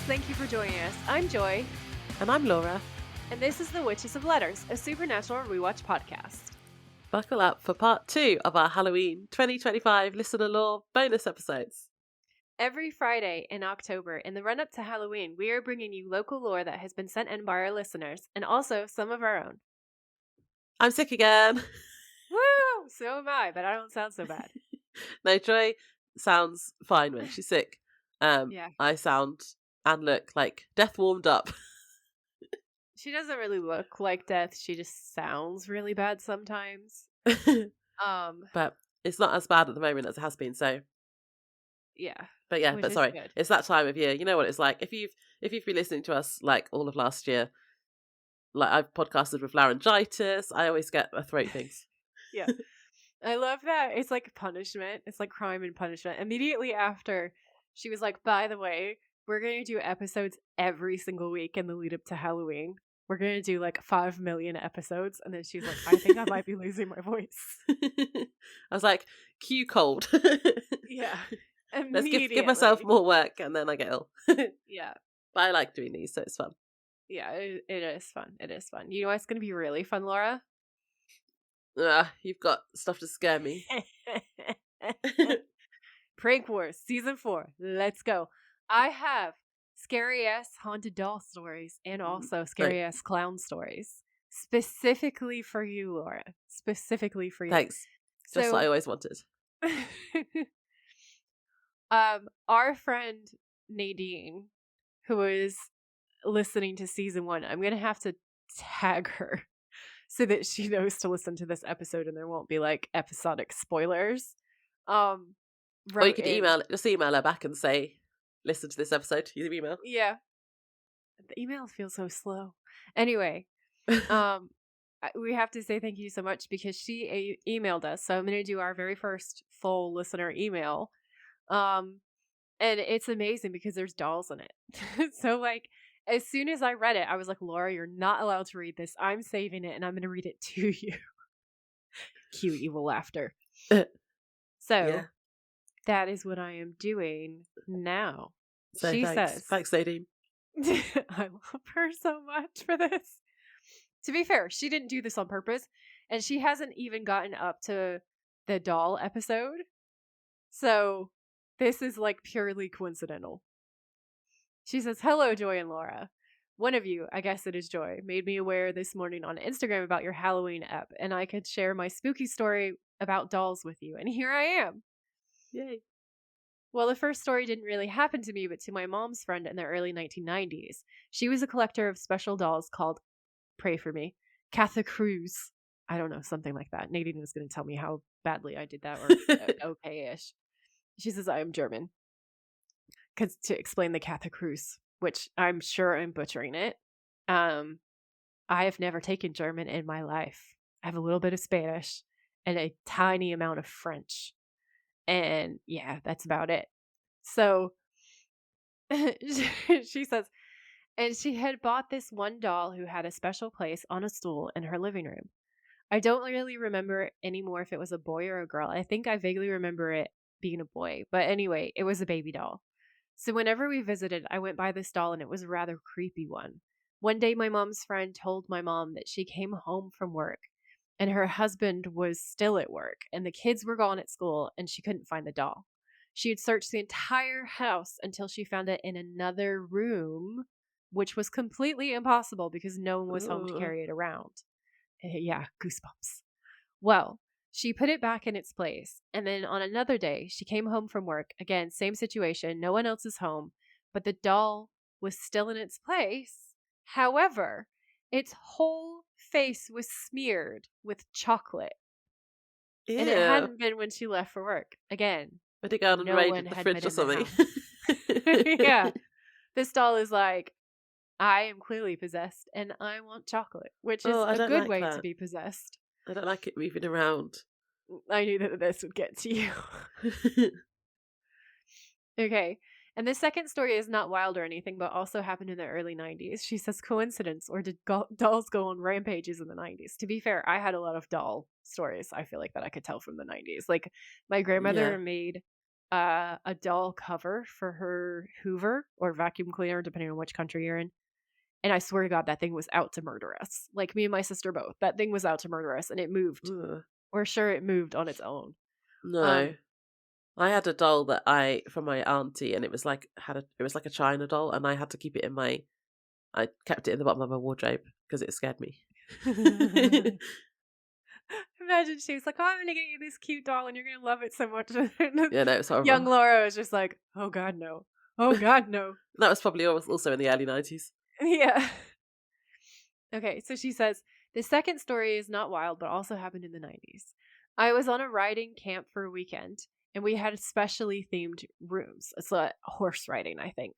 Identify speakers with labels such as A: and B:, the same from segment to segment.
A: thank you for joining us. I'm Joy.
B: And I'm Laura.
A: And this is The Witches of Letters, a supernatural rewatch podcast.
B: Buckle up for part 2 of our Halloween 2025 Listener Lore bonus episodes.
A: Every Friday in October, in the run-up to Halloween, we are bringing you local lore that has been sent in by our listeners, and also some of our own.
B: I'm sick again.
A: Woo! So am I, but I don't sound so bad.
B: No, Joy sounds fine when she's sick.
A: Yeah.
B: I sound and look like death warmed up.
A: She doesn't really look like death. She just sounds really bad sometimes.
B: But it's not as bad at the moment as it has been, so
A: yeah.
B: But sorry, good. It's that time of year. You know what it's like. If you've been listening to us like all of last year, like I've podcasted with laryngitis, I always get throat things.
A: Yeah. I love that. It's like punishment. It's like crime and punishment. Immediately after, she was like, by the way, we're going to do episodes every single week in the lead up to Halloween. We're going to do like 5 million episodes. And then she's like, I think I might be losing my voice.
B: I was like, cue cold.
A: Yeah.
B: Let's give myself more work and then I get ill.
A: Yeah.
B: But I like doing these, so it's fun.
A: Yeah, it is fun. It is fun. You know what's going to be really fun, Laura?
B: You've got stuff to scare me.
A: Prank Wars Season 4. Let's go. I have scary ass haunted doll stories and also scary ass clown stories. Specifically for you, Laura. Specifically for you.
B: Thanks. Just what I always wanted.
A: Our friend Nadine, who is listening to Season 1, I'm gonna have to tag her so that she knows to listen to this episode and there won't be like episodic spoilers.
B: Or you could email her back and say, listen to this episode, use the email.
A: Yeah. The email feels so slow. Anyway, we have to say thank you so much because she emailed us. So I'm going to do our very first full listener email. And it's amazing because there's dolls in it. So like, as soon as I read it, I was like, Laura, you're not allowed to read this. I'm saving it and I'm going to read it to you. Cue evil laughter. So that is what I am doing now.
B: So
A: she
B: says, thanks, Nadine.
A: I love her so much for this. To be fair, she didn't do this on purpose, and she hasn't even gotten up to the doll episode. So this is like purely coincidental. She says, hello, Joy and Laura. One of you, I guess it is Joy, made me aware this morning on Instagram about your Halloween app, and I could share my spooky story about dolls with you, and here I am.
B: Yay.
A: Well, the first story didn't really happen to me, but to my mom's friend in the early 1990s. She was a collector of special dolls called, pray for me, Cathacruz. I don't know, something like that. Nadine was going to tell me how badly I did that, or okay-ish. She says I am German. Because to explain the Cathacruz, which I'm sure I'm butchering it, I have never taken German in my life. I have a little bit of Spanish and a tiny amount of French. And yeah, that's about it. So she says, and she had bought this one doll who had a special place on a stool in her living room. I don't really remember anymore if it was a boy or a girl. I think I vaguely remember it being a boy. But anyway, it was a baby doll. So whenever we visited, I went by this doll and it was a rather creepy one. One day my mom's friend told my mom that she came home from work and her husband was still at work, and the kids were gone at school, and she couldn't find the doll. She had searched the entire house until she found it in another room, which was completely impossible because no one was home to carry it around. Yeah, goosebumps. Well, she put it back in its place, and then on another day, she came home from work. Again, same situation, no one else is home, but the doll was still in its place. However, its whole face was smeared with chocolate.
B: Ew.
A: And it hadn't been when she left for work. Again,
B: I think I raided the fridge or something.
A: Yeah. This doll is like, I am clearly possessed and I want chocolate, which is a good way to be possessed.
B: I don't like it moving around.
A: I knew that this would get to you. Okay. And the second story is not wild or anything, but also happened in the early 90s. She says, coincidence, or did dolls go on rampages in the 90s? To be fair, I had a lot of doll stories, I feel like, that I could tell from the 90s. Like, my grandmother made a doll cover for her Hoover or vacuum cleaner, depending on which country you're in. And I swear to God, that thing was out to murder us. Like, me and my sister both. That thing was out to murder us, and it moved.
B: Ugh.
A: We're sure it moved on its own.
B: No. I had a doll that from my auntie, and it was like a China doll, and I had to keep it I kept it in the bottom of my wardrobe because it scared me.
A: Imagine she was like, "Oh, I'm gonna get you this cute doll, and you're gonna love it so much."
B: Yeah, no, it's horrible.
A: Young Laura was just like, "Oh God, no! Oh God, no!"
B: That was probably also in the early 90s.
A: Yeah. Okay, so she says, the second story is not wild, but also happened in the 90s. I was on a riding camp for a weekend, and we had specially themed rooms. It's like horse riding, I think.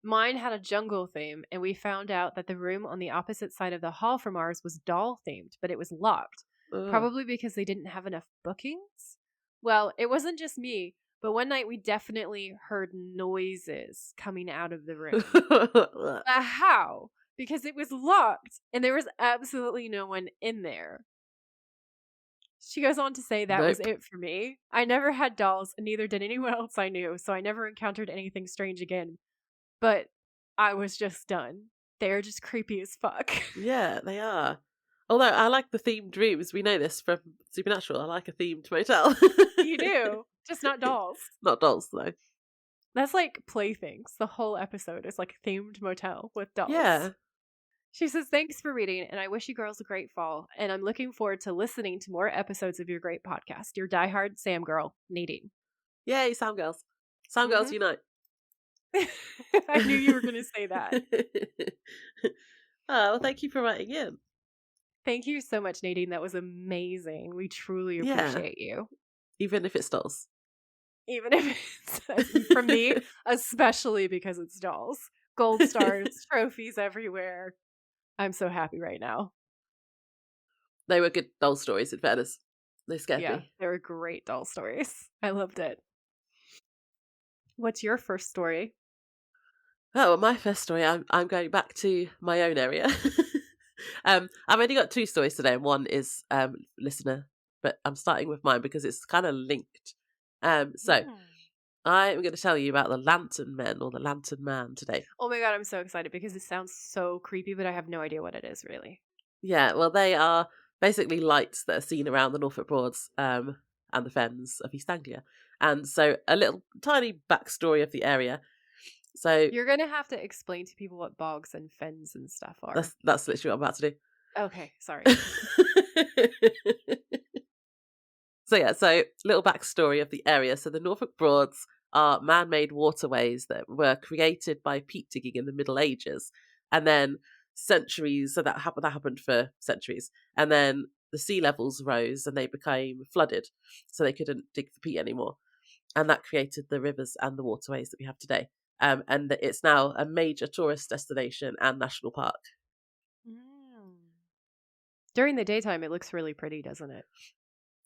A: Mine had a jungle theme, and we found out that the room on the opposite side of the hall from ours was doll themed, but it was locked.
B: Ugh.
A: Probably because they didn't have enough bookings? Well, it wasn't just me, but one night we definitely heard noises coming out of the room. How? Because it was locked and there was absolutely no one in there. She goes on to say that was it for me. I never had dolls, and neither did anyone else I knew, so I never encountered anything strange again. But I was just done. They're just creepy as fuck.
B: Yeah, they are. Although I like the themed rooms. We know this from Supernatural. I like a themed motel.
A: You do. Just not dolls.
B: Not dolls, though.
A: That's like playthings. The whole episode is like a themed motel with dolls.
B: Yeah.
A: She says, thanks for reading, and I wish you girls a great fall, and I'm looking forward to listening to more episodes of your great podcast. Your diehard Sam girl, Nadine.
B: Yay, Sam girls. Sam girls unite.
A: I knew you were going to say that.
B: Oh, well, thank you for writing in.
A: Thank you so much, Nadine. That was amazing. We truly appreciate you.
B: Even if it's dolls.
A: Even if it's, for me, especially because it's dolls. Gold stars, trophies everywhere. I'm so happy right now.
B: They were good doll stories, in fairness. They scared me.
A: They were great doll stories. I loved it. What's your first story?
B: Oh, well, my first story, I'm going back to my own area. I've only got 2 stories today, and one is listener, but I'm starting with mine because it's kind of linked. I'm going to tell you about the Lantern Men or the Lantern Man today.
A: Oh my God, I'm so excited because it sounds so creepy, but I have no idea what it is, really.
B: Yeah, well, they are basically lights that are seen around the Norfolk Broads and the fens of East Anglia. And so a little tiny backstory of the area. So
A: you're going to have to explain to people what bogs and fens and stuff are.
B: That's literally what I'm about to do.
A: Okay, sorry.
B: So little backstory of the area. So the Norfolk Broads are man-made waterways that were created by peat digging in the Middle Ages, and then centuries. So that happened for centuries, and then the sea levels rose and they became flooded, so they couldn't dig for peat anymore, and that created the rivers and the waterways that we have today. And it's now a major tourist destination and national park.
A: During the daytime, it looks really pretty, doesn't it?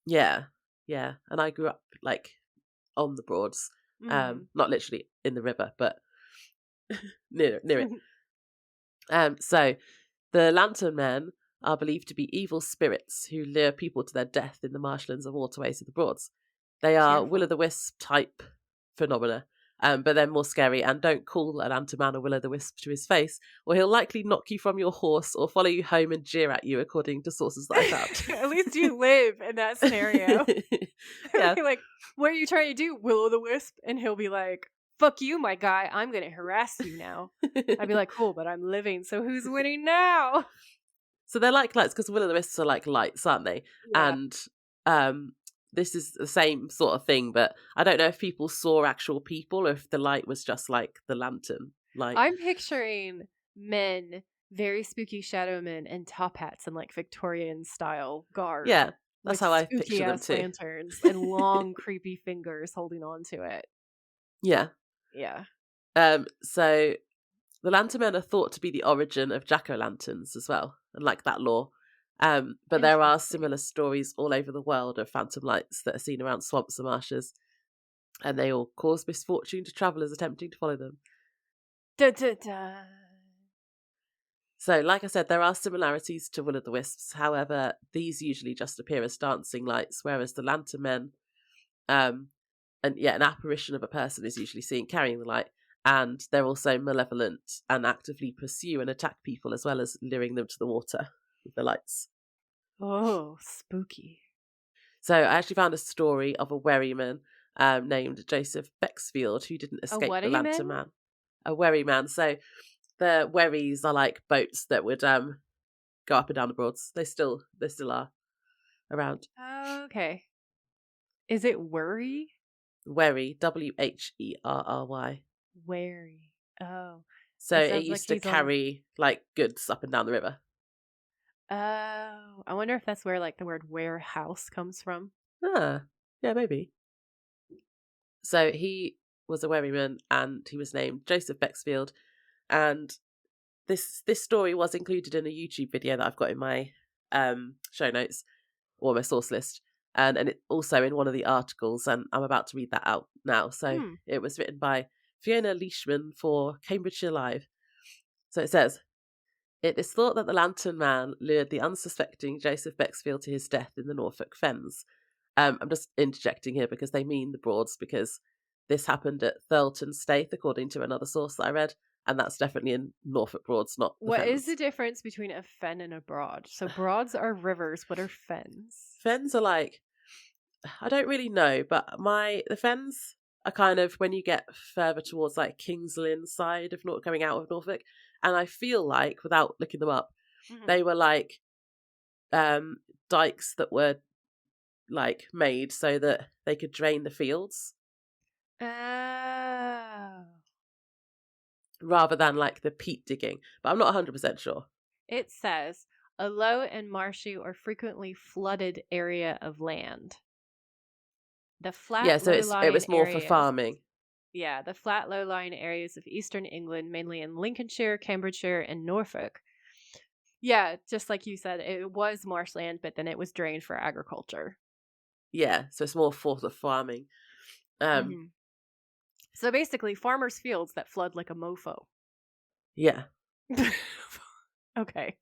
B: Yeah. And I grew up like on the Broads, not literally in the river, but near it. So the Lantern Men are believed to be evil spirits who lure people to their death in the marshlands and waterways of the Broads. They are will-o'-the-wisp type phenomena, but they're more scary, and don't call a Lantern Man a will-o'-the-wisp to his face, or he'll likely knock you from your horse or follow you home and jeer at you, according to sources that I found.
A: At least you live in that scenario.
B: Yeah.
A: Like, what are you trying to do, will-o'-the-wisp? And he'll be like, fuck you, my guy. I'm going to harass you now. I'd be like, cool, but I'm living, so who's winning now?
B: So they're like lights, because will-o'-the-wisps are like lights, aren't they? Yeah. And this is the same sort of thing, but I don't know if people saw actual people or if the light was just like the lantern light.
A: I'm picturing men, very spooky shadow men, and top hats and like Victorian style garb.
B: Yeah, that's how I picture them too.
A: Lanterns and long creepy fingers holding on to it.
B: Yeah. So the Lantern Men are thought to be the origin of jack-o'-lanterns as well, and like that lore. But there are similar stories all over the world of phantom lights that are seen around swamps and marshes, and they all cause misfortune to travellers attempting to follow them.
A: Da, da, da.
B: So, like I said, there are similarities to will-o'-the-wisps. However, these usually just appear as dancing lights, whereas the Lantern Men And an apparition of a person is usually seen carrying the light, and they're also malevolent and actively pursue and attack people, as well as luring them to the water with the lights.
A: Oh, spooky.
B: So I actually found a story of a wherryman named Joseph Bexfield who didn't escape the Lantern Man. A wherryman. So the wherries are like boats that would go up and down the Broads. They still are around.
A: Okay. Is it worry?
B: Wherry, Wherry.
A: Wary. Oh.
B: So it used to carry like goods up and down the river.
A: Oh, I wonder if that's where like the word warehouse comes from.
B: Ah, yeah, maybe. So he was a wherryman, and he was named Joseph Bexfield. And this story was included in a YouTube video that I've got in my show notes or my source list, and it also in one of the articles, and I'm about to read that out now. So it was written by Fiona Leishman for Cambridgeshire Live. So it says, "It is thought that the Lantern Man lured the unsuspecting Joseph Bexfield to his death in the Norfolk Fens." I'm just interjecting here because they mean the Broads, because this happened at Thurleton Staithe, according to another source that I read, and that's definitely in Norfolk Broads, not the
A: What
B: Fens.
A: is the difference between a fen and a broad? So Broads are rivers. What are fens?
B: Fens are like, I don't really know, but the Fens are kind of when you get further towards like Kings Lynn side of not coming out of Norfolk, and I feel like, without looking them up, they were like dikes that were like made so that they could drain the fields.
A: Oh.
B: Rather than like the peat digging, but I'm not 100% sure.
A: It says a low and marshy or frequently flooded area of land. The flat,
B: so it was more for farming.
A: Yeah, the flat, low-lying areas of eastern England, mainly in Lincolnshire, Cambridgeshire, and Norfolk. Yeah, just like you said, it was marshland, but then it was drained for agriculture.
B: Yeah, so it's more for the farming.
A: So basically, farmers' fields that flood like a mofo.
B: Yeah.
A: Okay.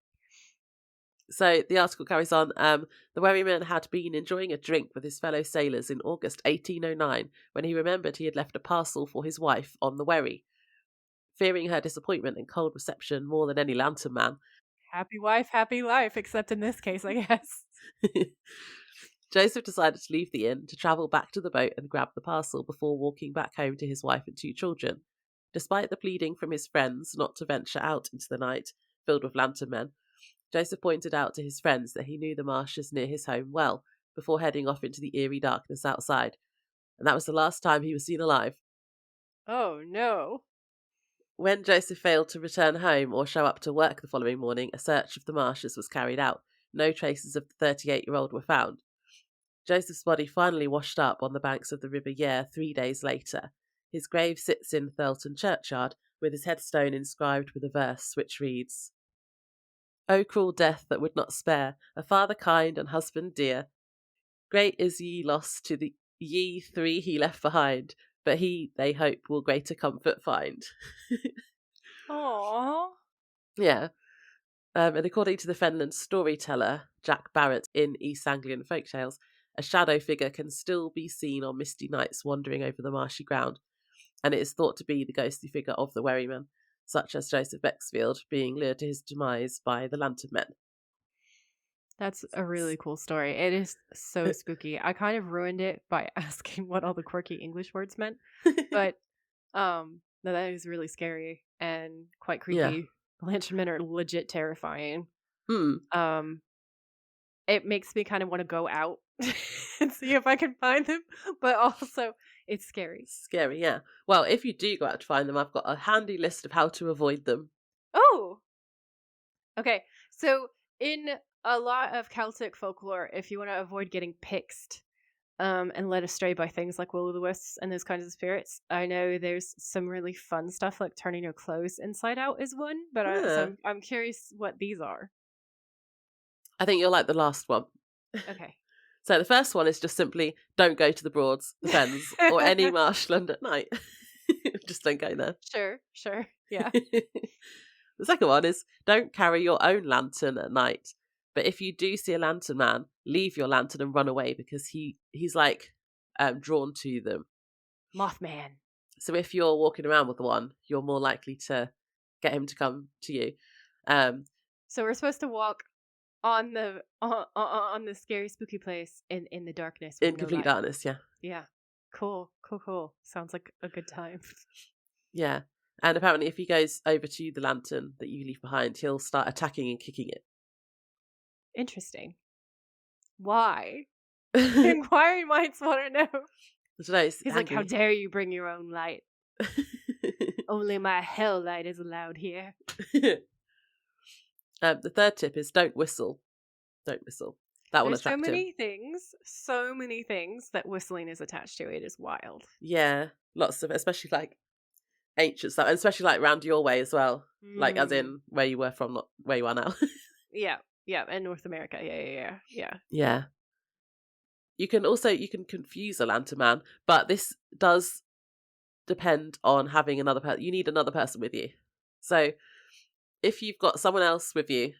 B: So the article carries on. The wherryman had been enjoying a drink with his fellow sailors in August 1809 when he remembered he had left a parcel for his wife on the wherry. Fearing her disappointment and cold reception more than any lantern man.
A: Happy wife, happy life, except in this case, I guess.
B: Joseph decided to leave the inn to travel back to the boat and grab the parcel before walking back home to his wife and 2 children. Despite the pleading from his friends not to venture out into the night, filled with lantern men, Joseph pointed out to his friends that he knew the marshes near his home well, before heading off into the eerie darkness outside. And that was the last time he was seen alive.
A: Oh, no.
B: When Joseph failed to return home or show up to work the following morning, a search of the marshes was carried out. No traces of the 38-year-old were found. Joseph's body finally washed up on the banks of the River Yare 3 days later. His grave sits in Thurleton churchyard, with his headstone inscribed with a verse which reads, "O cruel death that would not spare, a father kind and husband dear, great is ye loss to the ye 3 he left behind, but he, they hope, will greater comfort find."
A: Aww.
B: Yeah. And according to the Fenland storyteller, Jack Barrett, in East Anglian Folktales, a shadow figure can still be seen on misty nights wandering over the marshy ground, and it is thought to be the ghostly figure of the wherryman, such as Joseph Bexfield, being lured to his demise by the lantern men.
A: That's a really cool story. It is so spooky. I kind of ruined it by asking what all the quirky English words meant, but no, that is really scary and quite creepy.
B: Yeah.
A: The lantern men are legit terrifying.
B: Hmm.
A: It makes me kind of want to go out and see if I can find them, but also it's scary.
B: Scary, yeah. Well, if you do go out to find them, I've got a handy list of how to avoid them.
A: Oh! Okay, so in a lot of Celtic folklore, if you want to avoid getting pixed and led astray by things like will-o'-the-wisps and those kinds of spirits, I know there's some really fun stuff like turning your clothes inside out is one, but so I'm curious what these are.
B: I think you'll like the last one.
A: Okay.
B: So the first one is just simply don't go to the Broads, the Fens, or any marshland at night. Just don't go there.
A: Sure. Yeah.
B: The second one is don't carry your own lantern at night. But if you do see a lantern man, leave your lantern and run away because he's like drawn to them.
A: Mothman.
B: So if you're walking around with one, you're more likely to get him to come to you.
A: So we're supposed to walk on the scary spooky place in the darkness with
B: in
A: no
B: complete
A: light.
B: darkness. Yeah.
A: Cool. Sounds like a good time.
B: Yeah. And apparently if he goes over to the lantern that you leave behind, he'll start attacking and kicking it.
A: Interesting. Why? Inquiring minds want to know.
B: I don't know,
A: He's
B: angry.
A: like, how dare you bring your own light? Only my hell light is allowed here.
B: The third tip is don't whistle. Don't whistle. That will attract him.
A: So many things that whistling is attached to. It is wild.
B: Yeah, lots of it, especially like ancient stuff, and especially like around your way as well. Like as in where you were from, not where you are now.
A: Yeah, and North America. Yeah.
B: Yeah. You can confuse a lantern man, but this does depend on having another person. You need another person with you. So if you've got someone else with you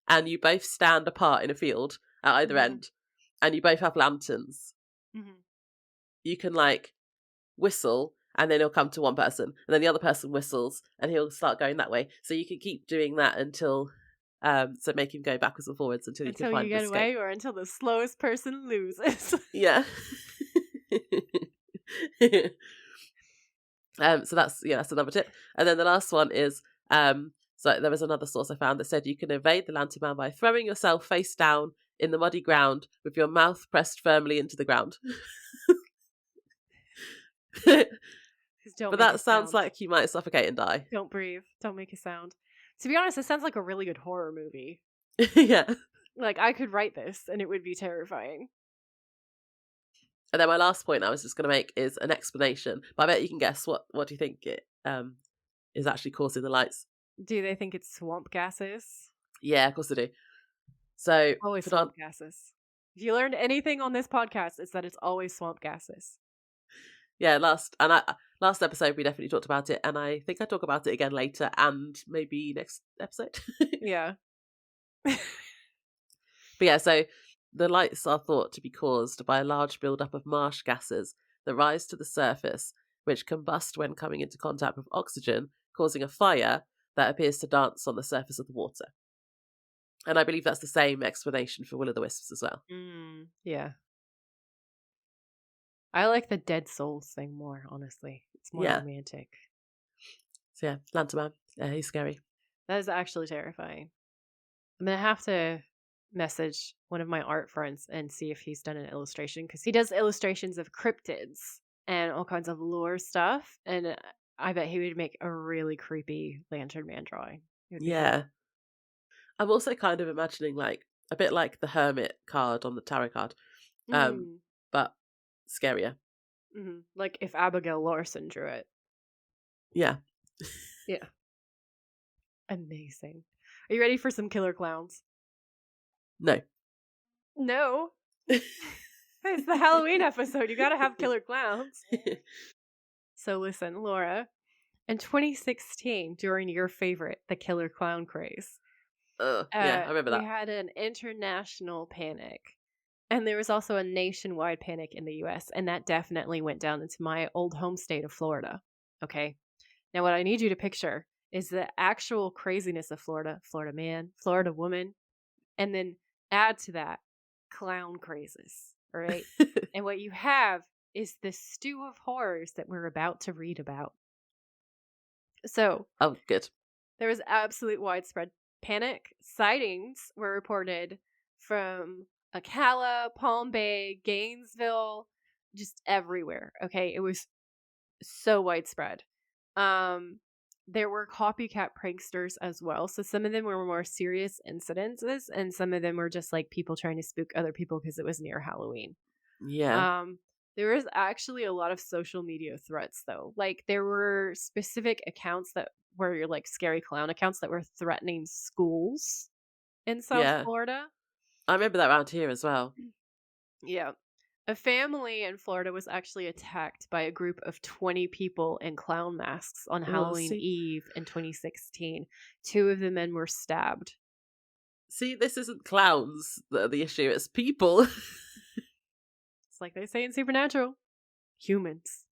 B: and you both stand apart in a field at either end and you both have lanterns, you can like whistle and then he'll come to one person and then the other person whistles and he'll start going that way. So you can keep doing that until so make him go backwards and forwards until you can find
A: you get
B: escape.
A: away, or until the slowest person loses.
B: Yeah. So that's another tip. And then the last one is so there was another source I found that said you can evade the lantern man by throwing yourself face down in the muddy ground with your mouth pressed firmly into the ground. But that sounds like you might suffocate and die.
A: Don't breathe. Don't make a sound. To be honest, it sounds like a really good horror movie.
B: Yeah.
A: Like, I could write this and it would be terrifying.
B: And then my last point I was just going to make is an explanation. But I bet you can guess what do you think it is actually causing the lights?
A: Do they think it's swamp gases?
B: Yeah, of course they do. So
A: always swamp gases. If you learned anything on this podcast, it's that it's always swamp gases.
B: Yeah, last episode we definitely talked about it, and I think I talk about it again later and maybe next episode.
A: Yeah.
B: But yeah, so the lights are thought to be caused by a large buildup of marsh gases that rise to the surface, which combust when coming into contact with oxygen, causing a fire that appears to dance on the surface of the water. And I believe that's the same explanation for Will-o'-the-Wisps as well.
A: Yeah. I like the dead souls thing more, honestly. It's more romantic.
B: So yeah, Lantern Man, he's scary.
A: That is actually terrifying. I'm going to have to message one of my art friends and see if he's done an illustration, because he does illustrations of cryptids and all kinds of lore stuff, and I bet he would make a really creepy Lantern Man drawing.
B: Yeah. Cool. I'm also kind of imagining like a bit like the Hermit card on the tarot card, but scarier.
A: Like if Abigail Larson drew it.
B: Yeah.
A: Yeah. Amazing. Are you ready for some killer clowns?
B: No.
A: It's the Halloween episode. You gotta have killer clowns. So listen, Laura, in 2016, during your favorite, the killer clown craze,
B: yeah, I remember that.
A: We had an international panic. And there was also a nationwide panic in the US, and that definitely went down into my old home state of Florida. Okay? Now, what I need you to picture is the actual craziness of Florida, Florida man, Florida woman, and then add to that clown crazes, all right? And what you have is the stew of horrors that we're about to read about. So,
B: oh, good.
A: There was absolute widespread panic. Sightings were reported from Ocala, Palm Bay, Gainesville, just everywhere. Okay, it was so widespread. There were copycat pranksters as well. So some of them were more serious incidences, and some of them were just like people trying to spook other people because it was near Halloween.
B: Yeah.
A: There was actually a lot of social media threats, though. Like, there were specific accounts that were like scary clown accounts that were threatening schools in South Florida.
B: I remember that around here as well.
A: Yeah. A family in Florida was actually attacked by a group of 20 people in clown masks on Halloween Eve in 2016. 2 of the men were stabbed.
B: See, this isn't clowns that are the issue, it's people.
A: It's like they say in Supernatural. humans.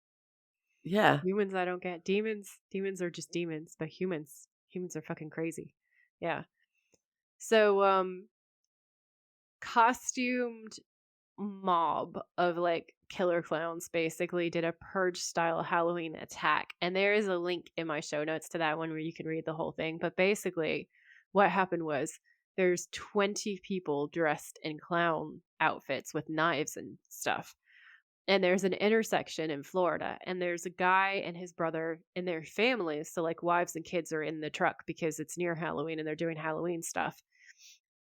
B: Yeah.
A: Humans I don't get. Demons are just demons, but humans are fucking crazy. Yeah. So costumed mob of like killer clowns basically did a purge style Halloween attack, and there is a link in my show notes to that one where you can read the whole thing. But basically what happened was there's 20 people dressed in clown outfits with knives and stuff, and there's an intersection in Florida, and there's a guy and his brother and their families, so like wives and kids are in the truck because it's near Halloween and they're doing Halloween stuff,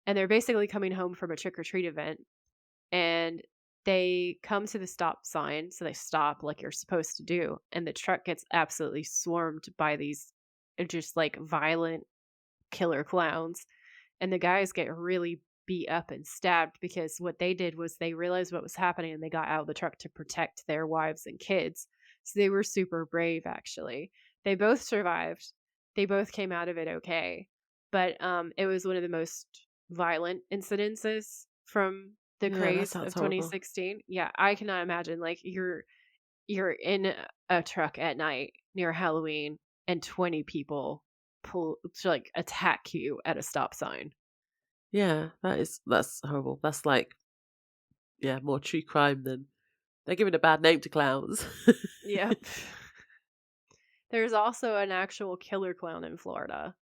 A: and they're basically coming home from a trick-or-treat event, and they come to the stop sign, so they stop like you're supposed to do, and the truck gets absolutely swarmed by these just like violent killer clowns, and the guys get really beat up and stabbed because what they did was they realized what was happening and they got out of the truck to protect their wives and kids. So they were super brave, actually. They both survived. They both came out of it okay. But it was one of the most violent incidences from the
B: That
A: craze
B: sounds
A: of
B: horrible.
A: 2016. Yeah, I cannot imagine like you're in a truck at night near Halloween and 20 people like attack you at a stop sign.
B: Yeah, that's horrible. That's like, yeah, more true crime than they're giving a bad name to clowns.
A: Yep. There's also an actual killer clown in Florida.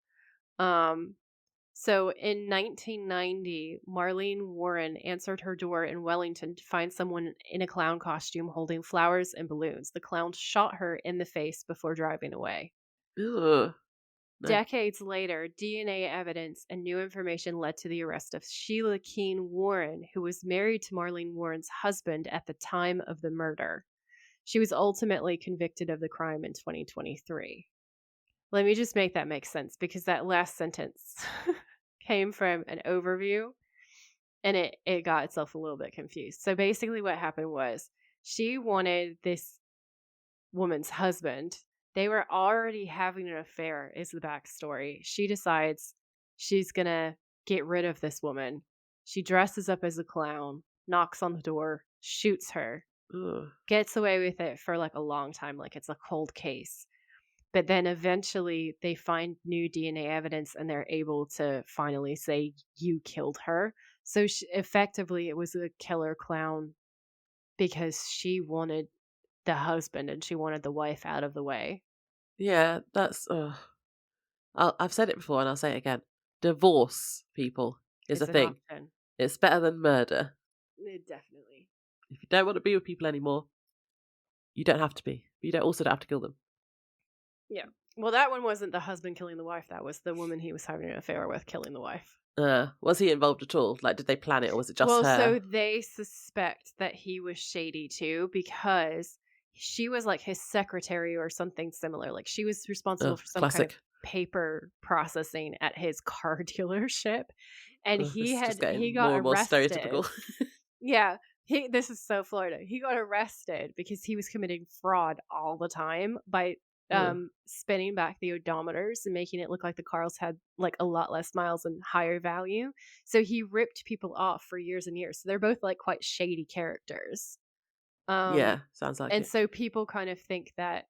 A: So in 1990, Marlene Warren answered her door in Wellington to find someone in a clown costume holding flowers and balloons. The clown shot her in the face before driving away.
B: Ugh. No.
A: Decades later, DNA evidence and new information led to the arrest of Sheila Keene Warren, who was married to Marlene Warren's husband at the time of the murder. She was ultimately convicted of the crime in 2023. Let me just make that make sense, because that last sentence came from an overview and it got itself a little bit confused. So basically what happened was she wanted this woman's husband. They were already having an affair, is the backstory. She decides she's going to get rid of this woman. She dresses up as a clown, knocks on the door, shoots her, gets away with it for like a long time, like it's a cold case. But then eventually they find new DNA evidence and they're able to finally say, you killed her. So effectively, it was a killer clown because she wanted the husband and she wanted the wife out of the way.
B: Yeah, that's. I've said it before and I'll say it again. Divorce, people, is
A: It's
B: a
A: an
B: thing.
A: option.
B: It's better than murder.
A: Definitely.
B: If you don't want to be with people anymore, you don't have to be. But you also don't have to kill them.
A: Yeah. Well, that one wasn't the husband killing the wife. That was the woman he was having an affair with killing the wife.
B: Was he involved at all? Like, did they plan it or was it just her?
A: Well, so they suspect that he was shady too because she was like his secretary or something similar. Like she was responsible for some kind of paper processing at his car dealership. And he got
B: more
A: arrested.
B: And more stereotypical.
A: Yeah. This is so Florida. He got arrested because he was committing fraud all the time by spinning back the odometers and making it look like the cars had like a lot less miles and higher value. So he ripped people off for years and years. So they're both like quite shady characters.
B: Yeah, sounds like
A: and
B: it.
A: So people kind of think that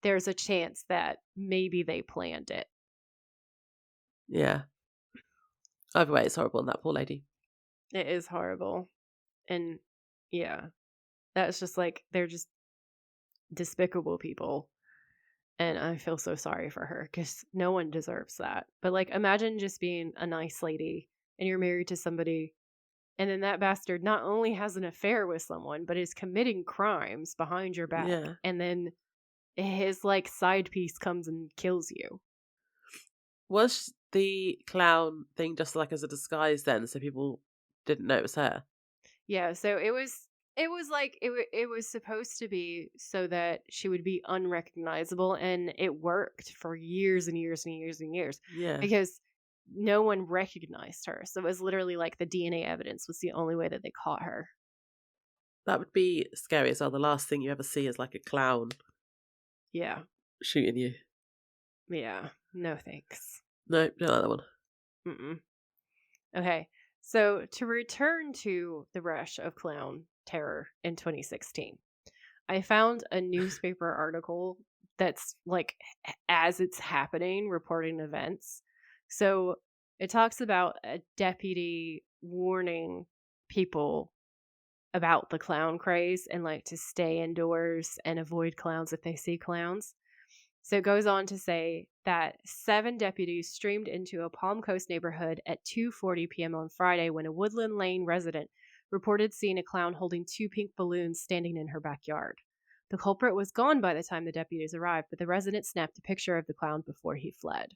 A: there's a chance that maybe they planned it.
B: Yeah. Either way, it's horrible in that poor lady.
A: It is horrible. And yeah, that's just like, they're just despicable people. And I feel so sorry for her because no one deserves that. But like, imagine just being a nice lady and you're married to somebody, and then that bastard not only has an affair with someone, but is committing crimes behind your back.
B: Yeah.
A: And then his like side piece comes and kills you.
B: Was the clown thing just like as a disguise then, so people didn't know it was her?
A: Yeah, so it was like it was supposed to be so that she would be unrecognizable, and it worked for years and years and years and years.
B: Yeah.
A: Because no one recognized her. So it was literally like the DNA evidence was the only way that they caught her.
B: That would be scary as well. The last thing you ever see is like a clown.
A: Yeah.
B: Shooting you.
A: Yeah. No thanks.
B: No, don't like that one.
A: Mm-mm. Okay. So to return to the rush of clown terror in 2016, I found a newspaper article that's like as it's happening, reporting events. So it talks about a deputy warning people about the clown craze and like to stay indoors and avoid clowns if they see clowns. So it goes on to say that 7 deputies streamed into a Palm Coast neighborhood at 2:40 p.m. on Friday when a Woodland Lane resident reported seeing a clown holding 2 pink balloons standing in her backyard. The culprit was gone by the time the deputies arrived, but the resident snapped a picture of the clown before he fled.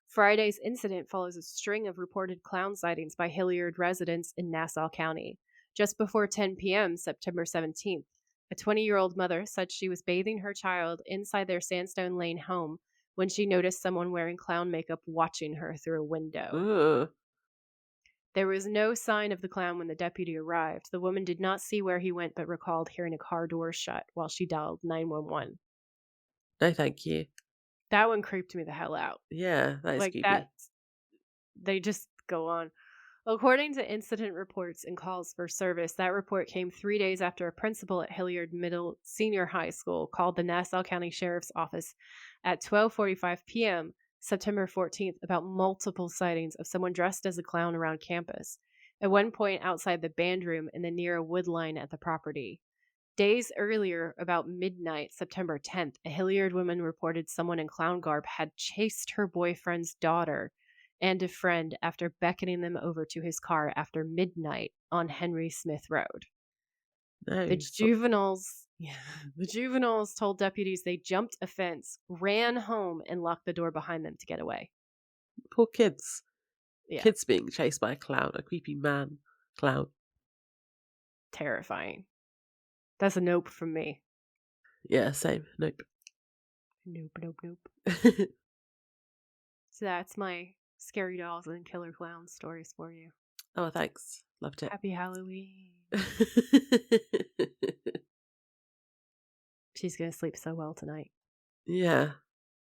A: Friday's incident follows a string of reported clown sightings by Hilliard residents in Nassau County. Just before 10 p.m., September 17th, a 20-year-old mother said she was bathing her child inside their Sandstone Lane home when she noticed someone wearing clown makeup watching her through a window.
B: Ugh.
A: There was no sign of the clown when the deputy arrived. The woman did not see where he went but recalled hearing a car door shut while she dialed 911.
B: No, thank you.
A: That one creeped me the hell out.
B: Yeah, that is
A: Like
B: creepy.
A: that, they just go on. According to incident reports and calls for service, that report came 3 days after a principal at Hilliard Middle Senior High School called the Nassau County Sheriff's Office at 12:45 p.m. September 14th about multiple sightings of someone dressed as a clown around campus, at one point outside the band room and then near a wood line at the property. Days earlier, about midnight, September 10th, a Hilliard woman reported someone in clown garb had chased her boyfriend's daughter and a friend after beckoning them over to his car after midnight on Henry Smith Road.
B: No,
A: The juveniles told deputies they jumped a fence, ran home, and locked the door behind them to get away.
B: poor kids.
A: Yeah,
B: Kids being chased by a clown, a creepy man clown.
A: terrifying. That's a nope from me.
B: Yeah, same. Nope.
A: Nope. So that's my scary dolls and killer clowns stories for you.
B: Oh, thanks. Loved it.
A: Happy Halloween. She's going to sleep so well tonight.
B: Yeah.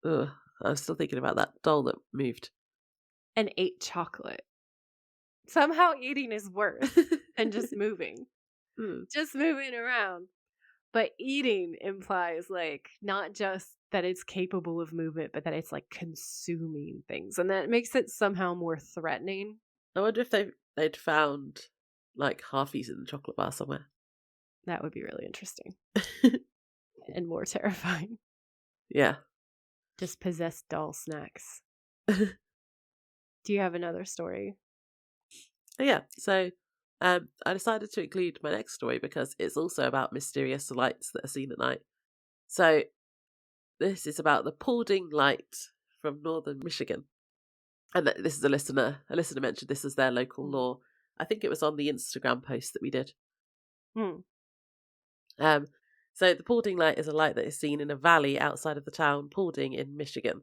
B: Ugh. I'm still thinking about that doll that moved.
A: And ate chocolate. Somehow eating is worse than just moving. Just moving around. But eating implies like not just that it's capable of movement, but that it's like consuming things. And that makes it somehow more threatening.
B: I wonder if they'd found like half-eaten chocolate bar somewhere.
A: That would be really interesting. And more terrifying.
B: Yeah.
A: Just possessed doll snacks. Do you have another story?
B: Yeah. So I decided to include my next story because it's also about mysterious lights that are seen at night. So this is about the Paulding Light from northern Michigan. And this is a listener. A listener mentioned this as their local law. I think it was on the Instagram post that we did. So the Paulding Light is a light that is seen in a valley outside of the town Paulding in Michigan.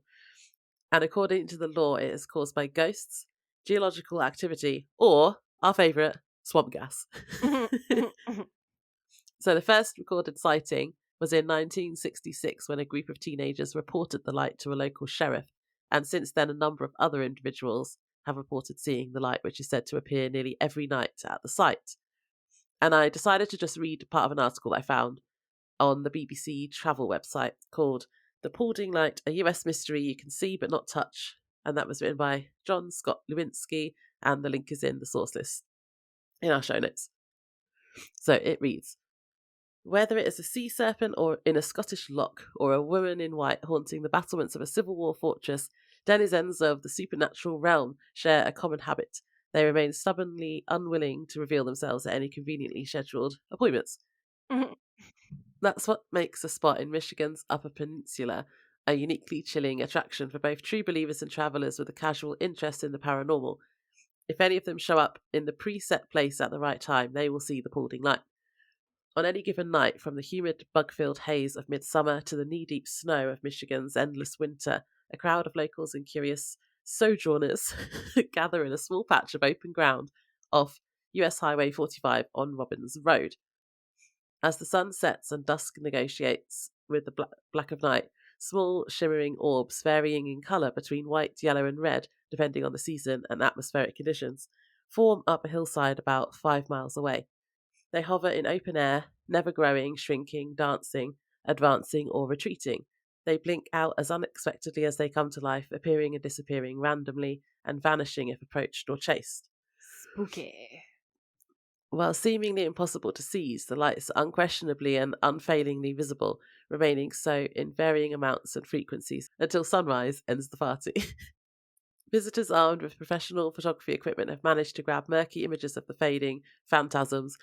B: And according to the law, it is caused by ghosts, geological activity, or, our favourite, swamp gas. So the first recorded sighting was in 1966 when a group of teenagers reported the light to a local sheriff. And since then, a number of other individuals have reported seeing the light, which is said to appear nearly every night at the site. And I decided to just read part of an article I found on the BBC travel website called The Paulding Light, a US Mystery You Can See But Not Touch. And that was written by John Scott Lewinsky, and the link is in the source list in our show notes. So it reads, whether it is a sea serpent or in a Scottish loch, or a woman in white haunting the battlements of a Civil War fortress, denizens of the supernatural realm share a common habit. They remain stubbornly unwilling to reveal themselves at any conveniently scheduled appointments. That's what makes a spot in Michigan's Upper Peninsula a uniquely chilling attraction for both true believers and travellers with a casual interest in the paranormal. If any of them show up in the preset place at the right time, they will see the Paulding Light. On any given night, from the humid, bug-filled haze of midsummer to the knee-deep snow of Michigan's endless winter, a crowd of locals and curious sojourners gather in a small patch of open ground off US Highway 45 on Robbins Road. As the sun sets and dusk negotiates with the black of night, small shimmering orbs varying in colour between white, yellow and red, depending on the season and atmospheric conditions, form up a hillside about 5 miles away. They hover in open air, never growing, shrinking, dancing, advancing, or retreating. They blink out as unexpectedly as they come to life, appearing and disappearing randomly and vanishing if approached or chased.
A: Spooky.
B: While seemingly impossible to seize, the lights are unquestionably and unfailingly visible, remaining so in varying amounts and frequencies until sunrise ends the party. Visitors armed with professional photography equipment have managed to grab murky images of the fading phantasms,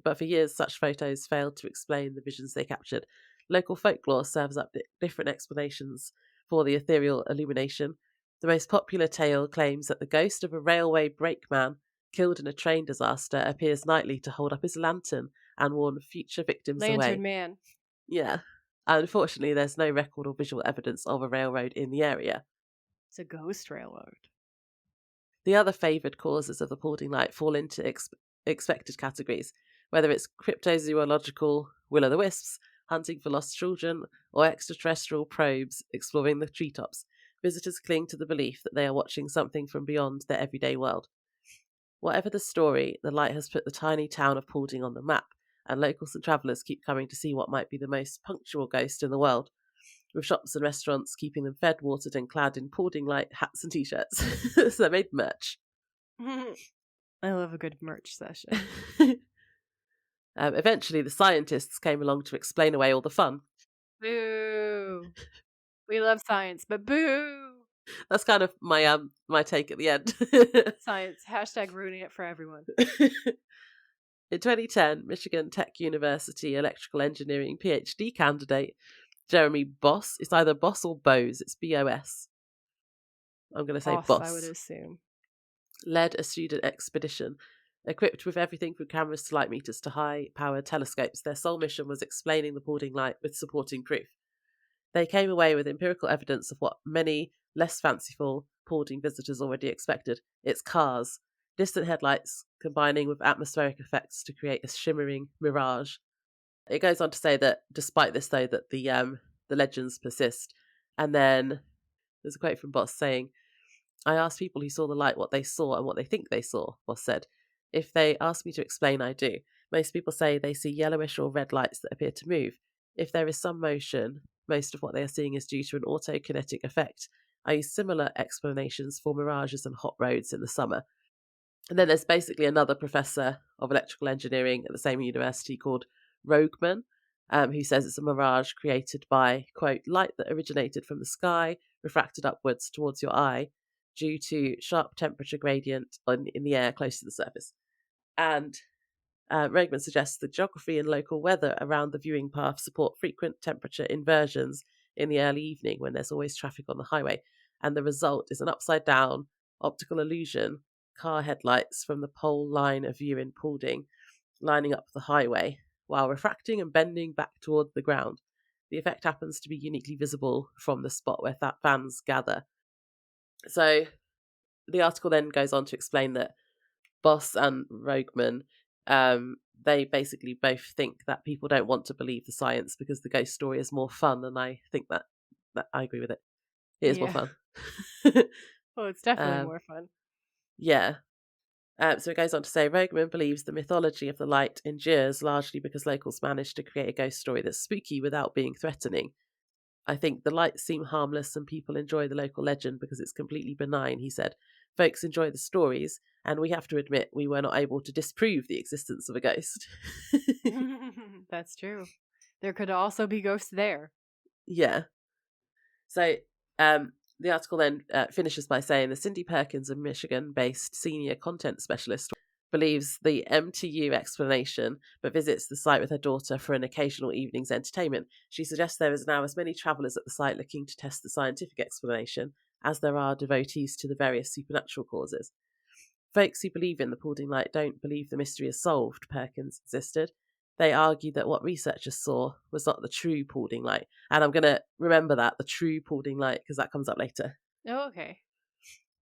B: but for years such photos failed to explain the visions they captured. Local folklore serves up different explanations for the ethereal illumination. The most popular tale claims that the ghost of a railway brakeman killed in a train disaster appears nightly to hold up his lantern and warn future victims away.
A: Lantern Man.
B: Yeah. Unfortunately, there's no record or visual evidence of a railroad in the area.
A: It's a ghost railroad.
B: The other favoured causes of the Paulding Light fall into expected categories, whether it's cryptozoological will-o'-the-wisps, hunting for lost children, or extraterrestrial probes exploring the treetops. Visitors cling to the belief that they are watching something from beyond their everyday world. Whatever the story, the light has put the tiny town of Paulding on the map, and locals and travellers keep coming to see what might be the most punctual ghost in the world, with shops and restaurants keeping them fed, watered, and clad in Paulding Light hats and t-shirts. So they made merch.
A: I love a good merch session.
B: Eventually, the scientists came along to explain away all the fun.
A: Boo! We love science, but boo!
B: That's kind of my my take at the end.
A: Science, hashtag ruining it for everyone.
B: In 2010, Michigan Tech University electrical engineering PhD candidate Jeremy Boss, it's either Boss or Bose, it's B-O-S. I'm going to say Boss.
A: I would assume.
B: Led a student expedition equipped with everything from cameras to light meters to high-powered telescopes. Their sole mission was explaining the Paulding Light with supporting proof. They came away with empirical evidence of what many less fanciful Paulding visitors already expected. It's cars, distant headlights combining with atmospheric effects to create a shimmering mirage. It goes on to say that despite this, though, that the legends persist. And then there's a quote from Boss saying, "I asked people who saw the light what they saw and what they think they saw," Boss said. "If they ask me to explain, I do. Most people say they see yellowish or red lights that appear to move. If there is some motion, most of what they are seeing is due to an autokinetic effect. I use similar explanations for mirages and hot roads in the summer." And then there's basically another professor of electrical engineering at the same university called Rogeman, who says it's a mirage created by, quote, light that originated from the sky, refracted upwards towards your eye, due to sharp temperature gradient in the air close to the surface. And Rogeman suggests the geography and local weather around the viewing path support frequent temperature inversions in the early evening when there's always traffic on the highway. And the result is an upside-down optical illusion, car headlights from the pole line of view in Paulding, lining up the highway, while refracting and bending back toward the ground. The effect happens to be uniquely visible from the spot where fans gather. So the article then goes on to explain that Boss and Rogeman, they basically both think that people don't want to believe the science because the ghost story is more fun, and I think that I agree with it. It is more fun.
A: Well, it's definitely more fun.
B: Yeah. So it goes on to say, Rogeman believes the mythology of the light endures largely because locals managed to create a ghost story that's spooky without being threatening. I think the lights seem harmless and people enjoy the local legend because it's completely benign, he said. Folks enjoy the stories, and we have to admit we were not able to disprove the existence of a ghost.
A: That's true. There could also be ghosts there.
B: Yeah. So the article then finishes by saying the Cindy Perkins, a Michigan-based senior content specialist, believes the MTU explanation, but visits the site with her daughter for an occasional evening's entertainment. She suggests there is now as many travellers at the site looking to test the scientific explanation as there are devotees to the various supernatural causes. Folks who believe in the Paulding Light don't believe the mystery is solved, Perkins insisted. They argue that what researchers saw was not the true Paulding Light. And I'm going to remember that, the true Paulding Light, because that comes up later.
A: Oh, okay.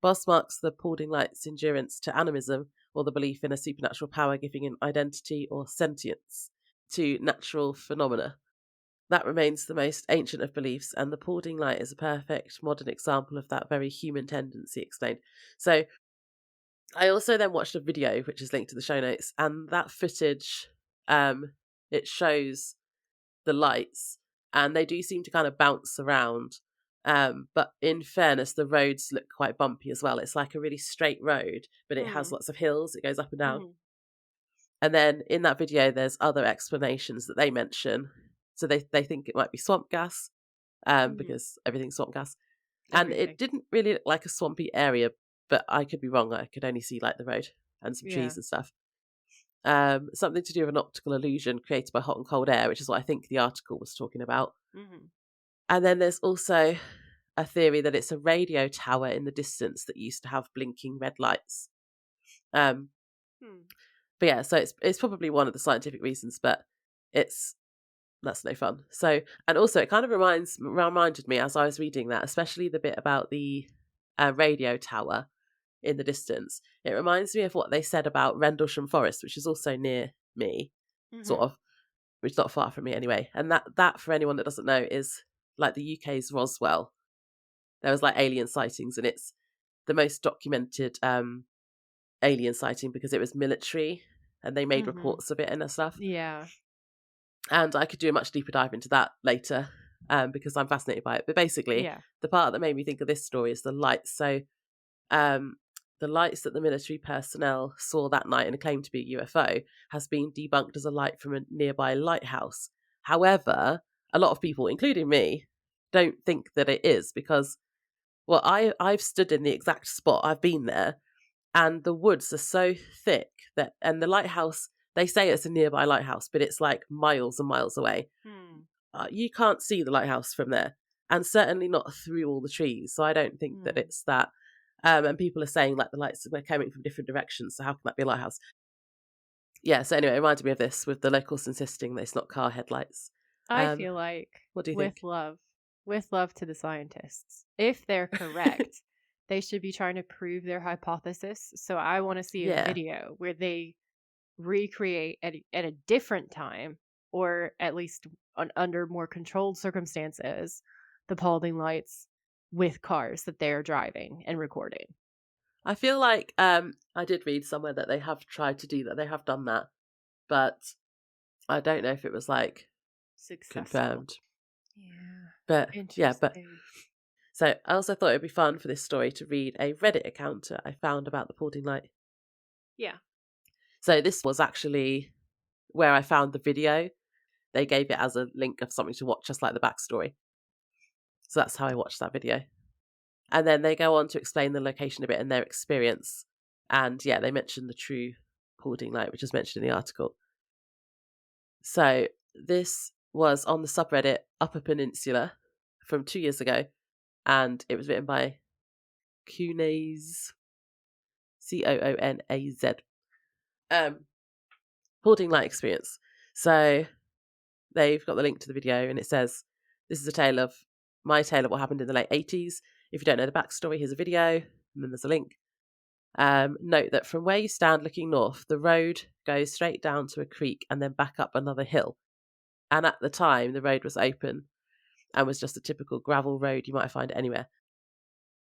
B: Boss marks the Paulding Light's endurance to animism, or the belief in a supernatural power giving an identity or sentience to natural phenomena. That remains the most ancient of beliefs, and the Paulding Light is a perfect modern example of that very human tendency, explained. So I also then watched a video, which is linked to the show notes, and that footage, it shows the lights, and they do seem to kind of bounce around. But in fairness, the roads look quite bumpy as well. It's like a really straight road, but it has lots of hills. It goes up and down.
A: Mm-hmm.
B: And then in that video, there's other explanations that they mention. So they think it might be swamp gas, because everything's swamp gas. And it didn't really look like a swampy area, but I could be wrong. I could only see like the road and some trees and stuff. Something to do with an optical illusion created by hot and cold air, which is what I think the article was talking about.
A: Mm-hmm.
B: And then there's also a theory that it's a radio tower in the distance that used to have blinking red lights. But yeah, so it's probably one of the scientific reasons, but that's no fun. So, and also it kind of reminded me as I was reading that, especially the bit about the radio tower in the distance. It reminds me of what they said about Rendlesham Forest, which is also near me, sort of, which is not far from me anyway. And that for anyone that doesn't know is like the UK's Roswell. There was like alien sightings, and it's the most documented alien sighting because it was military and they made reports of it and stuff.
A: Yeah. And
B: I could do a much deeper dive into that later because I'm fascinated by it. But basically, the part that made me think of this story is the lights. So the lights that the military personnel saw that night and claimed to be a UFO has been debunked as a light from a nearby lighthouse. However, a lot of people, including me, don't think that it is because, well, I've stood in the exact spot. I've been there. And the woods are so thick and the lighthouse, they say it's a nearby lighthouse, but it's like miles and miles away. You can't see the lighthouse from there, and certainly not through all the trees. So I don't think that it's that. And people are saying like the lights were coming from different directions. So how can that be a lighthouse? Yeah. So anyway, it reminded me of this with the locals insisting that it's not car headlights.
A: I feel like
B: what do you think?
A: With love to the scientists, if they're correct, they should be trying to prove their hypothesis. So I want to see a video where they recreate at a different time, or at least under more controlled circumstances, the Paulding Lights with cars that they're driving and recording.
B: I feel like I did read somewhere that they have tried to do that. They have done that, but I don't know if it was like
A: successful.
B: Confirmed.
A: Yeah.
B: But so I also thought it'd be fun for this story to read a Reddit account that I found about the Paulding Light.
A: Yeah.
B: So this was actually where I found the video. They gave it as a link of something to watch, just like the backstory. So that's how I watched that video. And then they go on to explain the location a bit and their experience. And yeah, they mentioned the true Paulding Light, which is mentioned in the article. So this was on the subreddit Upper Peninsula from 2 years ago. And it was written by Coonaz, Coonaz. Paulding Light experience. So they've got the link to the video and it says, this is my tale of what happened in the late 80s. If you don't know the backstory, here's a video, and then there's a link. Note that from where you stand looking north, the road goes straight down to a creek and then back up another hill. And at the time, the road was open and was just a typical gravel road you might find anywhere.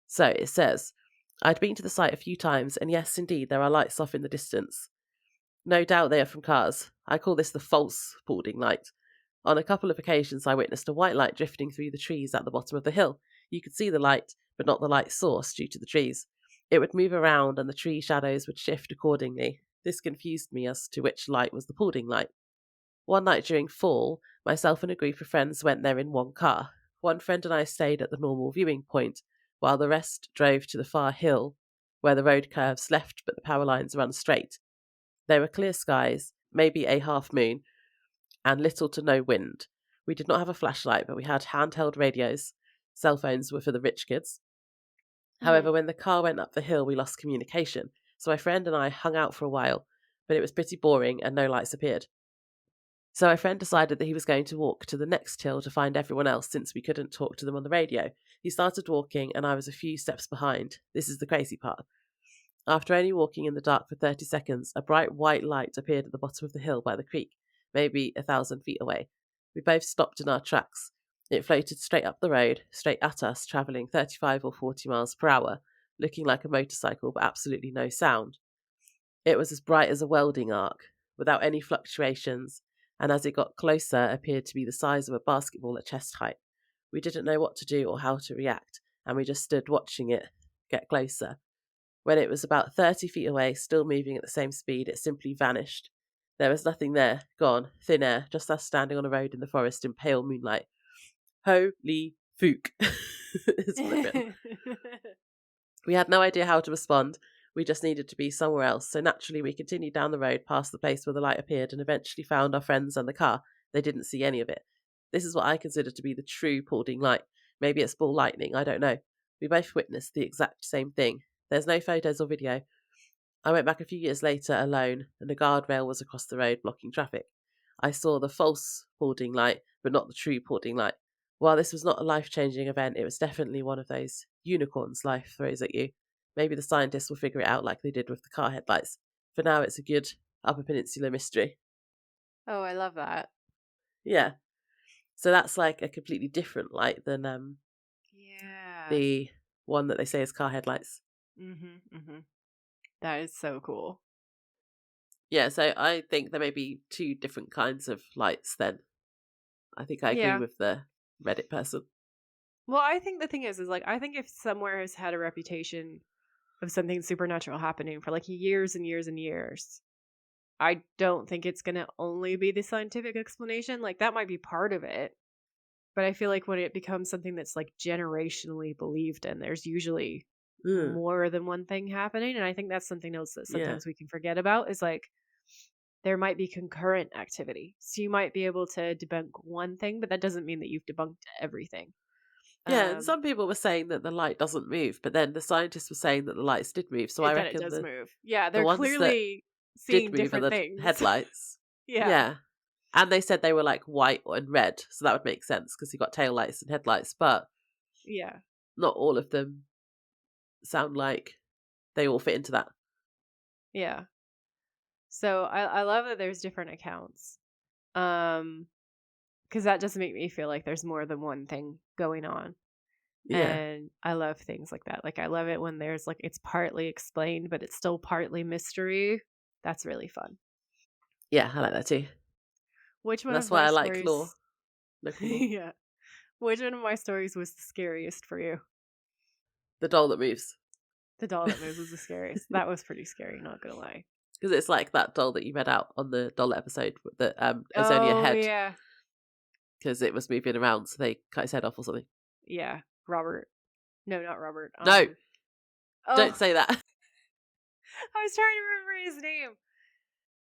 B: So it says, I'd been to the site a few times, and yes, indeed, there are lights off in the distance. No doubt they are from cars. I call this the false Paulding Light. On a couple of occasions, I witnessed a white light drifting through the trees at the bottom of the hill. You could see the light, but not the light source due to the trees. It would move around and the tree shadows would shift accordingly. This confused me as to which light was the Paulding Light. One night during fall, myself and a group of friends went there in one car. One friend and I stayed at the normal viewing point, while the rest drove to the far hill, where the road curves left but the power lines run straight. There were clear skies, maybe a half moon, and little to no wind. We did not have a flashlight, but we had handheld radios. Cell phones were for the rich kids. However, when the car went up the hill, we lost communication, so my friend and I hung out for a while, but it was pretty boring and no lights appeared. So my friend decided that he was going to walk to the next hill to find everyone else since we couldn't talk to them on the radio. He started walking and I was a few steps behind. This is the crazy part. After only walking in the dark for 30 seconds, a bright white light appeared at the bottom of the hill by the creek, maybe 1,000 feet away. We both stopped in our tracks. It floated straight up the road, straight at us, travelling 35 or 40 miles per hour. looking like a motorcycle, but absolutely no sound. It was as bright as a welding arc, without any fluctuations, and as it got closer, appeared to be the size of a basketball at chest height. We didn't know what to do or how to react, and we just stood watching it get closer. When it was about 30 feet away, still moving at the same speed, it simply vanished. There was nothing there, gone, thin air, just us standing on a road in the forest in pale moonlight. Holy fook. It's written. We had no idea how to respond. We just needed to be somewhere else, so naturally we continued down the road past the place where the light appeared and eventually found our friends and the car. They didn't see any of it. This is what I consider to be the true Paulding Light. Maybe it's ball lightning, I don't know. We both witnessed the exact same thing. There's no photos or video. I went back a few years later alone, and a guardrail was across the road blocking traffic. I saw the false Paulding Light, but not the true Paulding Light. While this was not a life-changing event, it was definitely one of those unicorns life throws at you. Maybe the scientists will figure it out like they did with the car headlights. For now, it's a good Upper Peninsula mystery.
A: Oh, I love that.
B: Yeah. So that's like a completely different light than the one that they say is car headlights.
A: That is so cool.
B: Yeah, so I think there may be two different kinds of lights then. I think I agree with the Reddit person.
A: Well, I think the thing is like, I think if somewhere has had a reputation of something supernatural happening for like years and years and years, I don't think it's going to only be the scientific explanation. Like, that might be part of it. But I feel like when it becomes something that's like generationally believed in, there's usually more than one thing happening. And I think that's something else that sometimes we can forget about, is like there might be concurrent activity. So you might be able to debunk one thing, but that doesn't mean that you've debunked everything.
B: Yeah, and some people were saying that the light doesn't move, but then the scientists were saying that the lights did move. So I reckon
A: it does move. Yeah, they're clearly seeing different things.
B: Headlights. Yeah. And they said they were like white and red, so that would make sense because you got tail lights and headlights, but not all of them sound like they all fit into that.
A: Yeah. So I love that there's different accounts. Because that does make me feel like there's more than one thing going on. Yeah. And I love things like that. Like, I love it when there's like, it's partly explained, but it's still partly mystery. That's really fun.
B: Yeah, I like that too. That's why I like lore.
A: Yeah. Which one of my stories was the scariest for you?
B: The doll that moves.
A: The doll that moves was the scariest. That was pretty scary, not gonna lie.
B: Because it's like that doll that you read out on the doll episode that is only a head. Yeah. Because it was moving around, so they cut his head off or something.
A: Yeah. Robert. No, not Robert.
B: No. Don't say that.
A: I was trying to remember his name.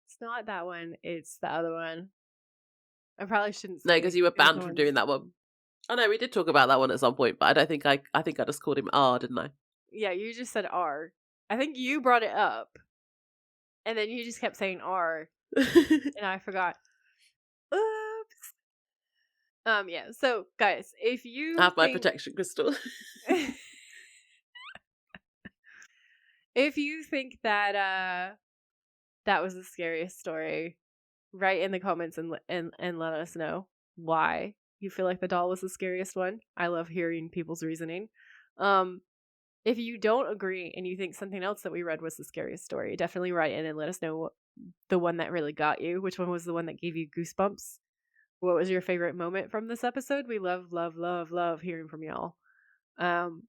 A: It's not that one. It's the other one. I probably shouldn't say.
B: No, because you were banned from doing that one. Oh no, we did talk about that one at some point, but I don't think I think I just called him R, didn't I?
A: Yeah, you just said R. I think you brought it up. And then you just kept saying R. And I forgot. Oops. Yeah, so guys, if you
B: I have my protection crystal.
A: If you think that that was the scariest story, write in the comments and let us know why you feel like the doll was the scariest one. I love hearing people's reasoning. If you don't agree and you think something else that we read was the scariest story, definitely write in and let us know the one that really got you. Which one was the one that gave you goosebumps? What was your favorite moment from this episode? We love, love, love, love hearing from y'all.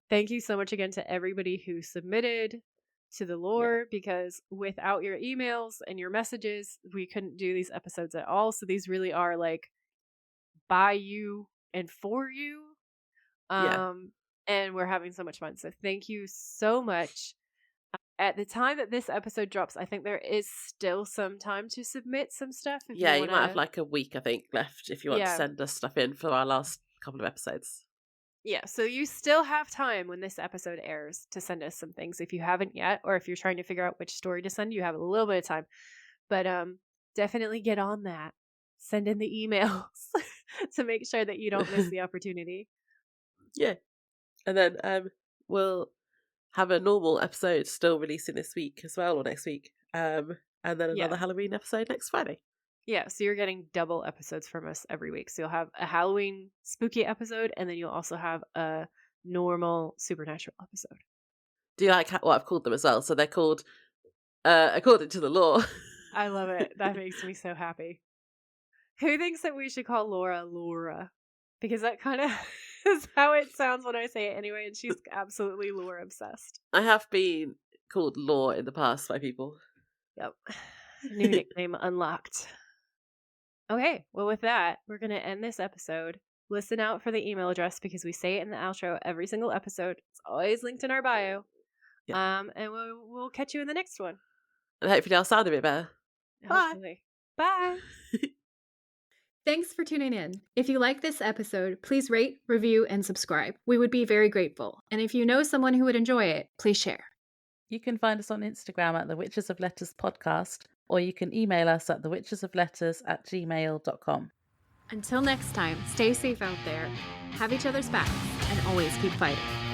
A: Thank you so much again to everybody who submitted to the lore, because without your emails and your messages, we couldn't do these episodes at all. So these really are like by you and for you. And we're having so much fun. So thank you so much. At the time that this episode drops, I think there is still some time to submit some stuff.
B: You might have like a week, I think, left if you want to send us stuff in for our last couple of episodes.
A: Yeah, so you still have time when this episode airs to send us some things if you haven't yet, or if you're trying to figure out which story to send, you have a little bit of time. But definitely get on that. Send in the emails to make sure that you don't miss the opportunity.
B: Yeah. And then we'll have a normal episode still releasing this week as well, or next week. And then another Halloween episode next Friday.
A: Yeah, so you're getting double episodes from us every week. So you'll have a Halloween spooky episode, and then you'll also have a normal supernatural episode.
B: Do you like what I've called them as well? So they're called, according to the law.
A: I love it. That makes me so happy. Who thinks that we should call Laura? Because that kind of is how it sounds when I say it anyway, and she's absolutely lore obsessed.
B: I have been called Law in the past by people.
A: Yep. New nickname unlocked. Okay, well with that, we're going to end this episode. Listen out for the email address because we say it in the outro every single episode. It's always linked in our bio. Yep. And we'll catch you in the next one.
B: And hopefully I'll sound a bit better.
A: Hopefully. Bye. Thanks for tuning in. If you like this episode, please rate, review, and subscribe. We would be very grateful. And if you know someone who would enjoy it, please share.
C: You can find us on Instagram at The Witches of Letters Podcast, or you can email us at thewitchesofletters@gmail.com.
A: Until next time, stay safe out there, have each other's backs, and always keep fighting.